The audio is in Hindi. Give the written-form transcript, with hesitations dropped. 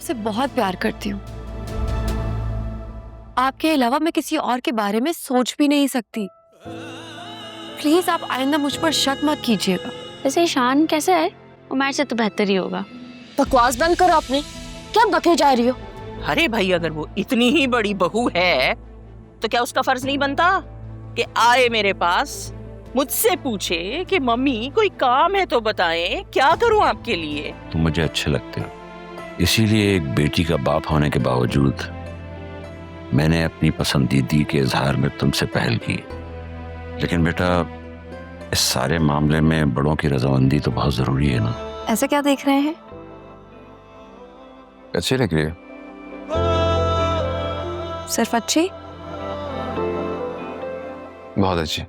आपसे बहुत प्यार करती हूँ। आपके अलावा मैं किसी और के बारे में सोच भी नहीं सकती। प्लीज आप आइंदा मुझ पर शक मत कीजिएगा। वैसे ईशान कैसा है? उमर से तो बेहतर ही होगा। बकवास बंद करो अपनी, क्या बके जा रही हो? अरे भाई, अगर वो इतनी ही बड़ी बहू है तो क्या उसका फर्ज नहीं बनता कि आए मेरे पास, मुझसे पूछे कि मम्मी कोई काम है तो बताएं, क्या करूं आपके लिए? तुम मुझे अच्छे लगते हो, इसीलिए एक बेटी का बाप होने के बावजूद मैंने अपनी पसंदीदगी के इजहार में तुमसे पहल की। लेकिन बेटा, इस सारे मामले में बड़ों की रजामंदी तो बहुत जरूरी है ना। ऐसे क्या देख रहे हैं? अच्छी लग रही है। सिर्फ अच्छी? बहुत अच्छी।